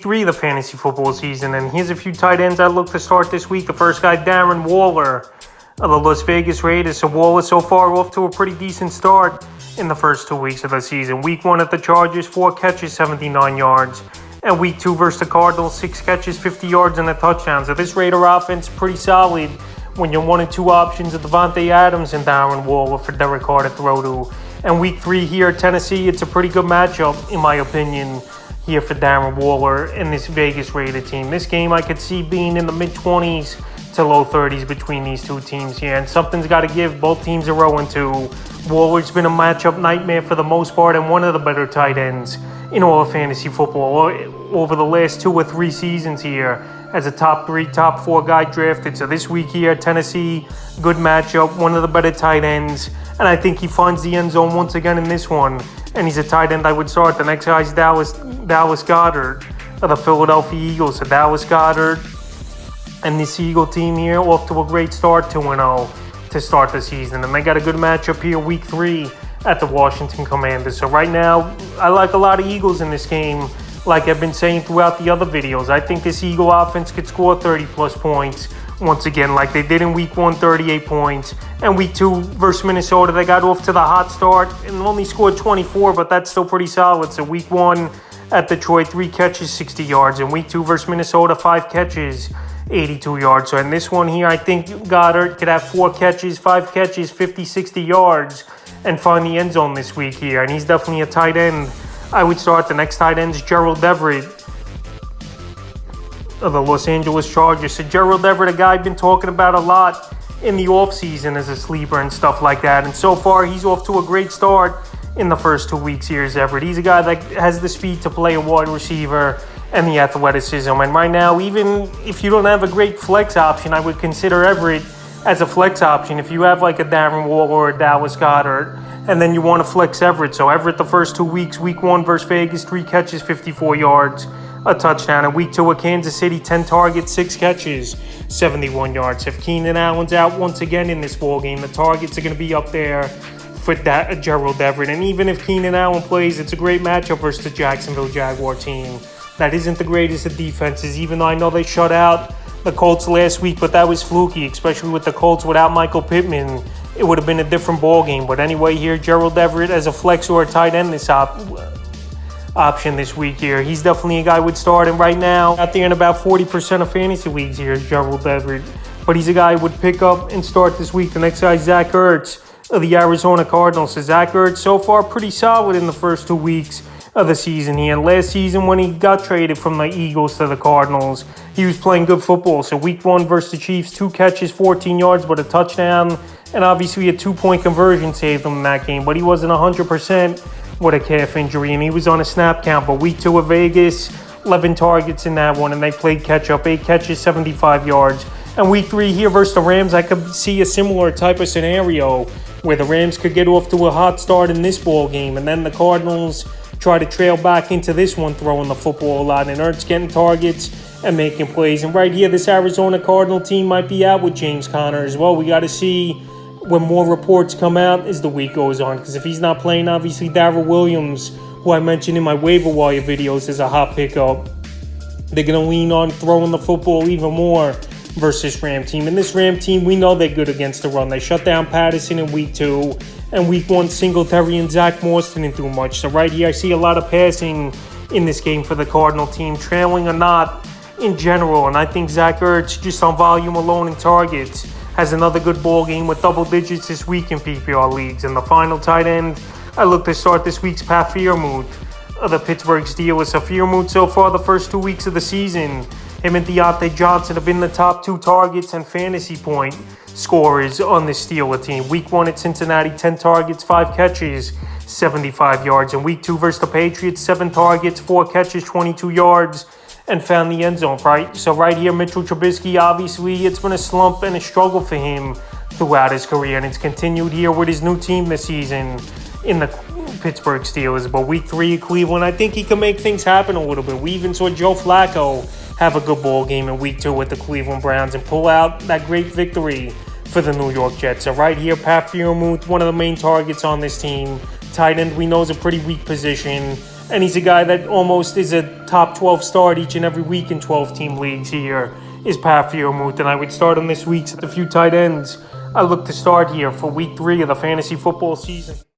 3 of the fantasy football season, and here's a few tight ends I look to start this week. The first guy, Daryl Waller of the Las Vegas Raiders. So Waller so far off to a pretty decent start in the first 2 weeks of the season. Week 1 at the Chargers, 4 catches, 79 yards. And week 2 versus the Cardinals, 6 catches, 50 yards and a touchdown. So this Raider offense pretty solid when you're 1 and 2 options of Devontae Adams and Daryl Waller for Derek Carr to throw to. And week 3 here at Tennessee, it's a pretty good matchup in my opinion here for Daryl Waller and this Vegas Raider team. This game I could see being in the mid-20s to low 30s between these two teams here, and something's got to give. Both teams are 0-2. Waller's been a matchup nightmare for the most part and one of the better tight ends in all of fantasy football over the last 2 or 3 seasons here as a top 3, top 4 guy drafted. So this week here at Tennessee, good matchup, one of the better tight ends, and I think he finds the end zone once again in this one. And he's a tight end I would start. The next guy is Dallas Goedert of the Philadelphia Eagles. So Dallas Goedert and this Eagle team here off to a great start, 2-0 to start the season. And they got a good matchup here week 3 at the Washington Commanders. So right now, I like a lot of Eagles in this game. Like I've been saying throughout the other videos, I think this Eagle offense could score 30-plus points once again, like they did in week 1, 38 points. And week 2 versus Minnesota, they got off to the hot start and only scored 24, but that's still pretty solid. So week 1 at Detroit, 3 catches, 60 yards. And week 2 versus Minnesota, 5 catches, 82 yards. So in this one here, I think Goddard could have 4 catches, 5 catches, 50, 60 yards, and find the end zone this week here. And he's definitely a tight end I would start. The next tight end is Gerald Everett of the Los Angeles Chargers. So Gerald Everett, a guy I've been talking about a lot in the offseason as a sleeper and stuff like that. And so far, he's off to a great start in the first 2 weeks here as Everett. He's a guy that has the speed to play a wide receiver and the athleticism. And right now, even if you don't have a great flex option, I would consider Everett as a flex option. If you have like a Daryl Waller or a Dallas Goedert, and then you want to flex Everett. So Everett the first 2 weeks, week 1 versus Vegas, 3 catches, 54 yards, a touchdown. And week 2 at Kansas City, 10 targets, 6 catches, 71 yards. If Keenan Allen's out once again in this ballgame, the targets are going to be up there for that Gerald Everett. And even if Keenan Allen plays, it's a great matchup versus the Jacksonville Jaguar team that isn't the greatest of defenses, even though I know they shut out the Colts last week, but that was fluky, especially with the Colts without Michael Pittman. It would have been a different ballgame. But anyway, here, Gerald Everett as a flex or a tight end this option this week here. He's definitely a guy I would start. And right now, out there in about 40% of fantasy leagues here is Gerald Everett. But he's a guy I would pick up and start this week. The next guy is Zach Ertz of the Arizona Cardinals. So Zach Ertz so far pretty solid in the first 2 weeks of the season here. And last season when he got traded from the Eagles to the Cardinals, he was playing good football. So week 1 versus the Chiefs, 2 catches, 14 yards, but a touchdown. And obviously a 2-point conversion saved him in that game. But he wasn't 100% with a calf injury, and he was on a snap count. But week 2 of Vegas, 11 targets in that one, and they played catch-up, 8 catches, 75 yards. And week 3 here versus the Rams, I could see a similar type of scenario where the Rams could get off to a hot start in this ball game, and then the Cardinals try to trail back into this one, throwing the football a lot, and Ertz getting targets and making plays. And right here, this Arizona Cardinal team might be out with James Conner as well. We got to see when more reports come out as the week goes on, because if he's not playing, obviously Daryl Williams, who I mentioned in my waiver wire videos, is a hot pickup. They're going to lean on throwing the football even more versus Ram team. And this Ram team, we know they're good against the run. They shut down Patterson in week 2. And week 1, Singletary and Zach Moss didn't do much. So right here, I see a lot of passing in this game for the Cardinal team, trailing or not in general. And I think Zach Ertz, just on volume alone and targets, has another good ball game with double digits this week in PPR leagues. And the final tight end I look to start this week's Pat Freiermuth of the Pittsburgh Steelers. So Freiermuth so far the first 2 weeks of the season, him and Deontay Johnson have been the top 2 targets and fantasy point scorers on the Steelers team. Week 1 at Cincinnati, 10 targets, 5 catches, 75 yards. And week 2 versus the Patriots, 7 targets, 4 catches, 22 yards, and found the end zone, right? So right here, Mitchell Trubisky, obviously, it's been a slump and a struggle for him throughout his career, and it's continued here with his new team this season in the Pittsburgh Steelers. But week 3 at Cleveland, I think he can make things happen a little bit. We even saw Joe Flacco have a good ball game in week 2 with the Cleveland Browns and pull out that great victory for the New York Jets. So right here, Pat Freiermuth, one of the main targets on this team. Tight end, we know, is a pretty weak position. and he's a guy that almost is a top 12 start each and every week in 12-team leagues here, is Pat Freiermuth. And I would start him this week at the few tight ends I look to start here for week 3 of the fantasy football season.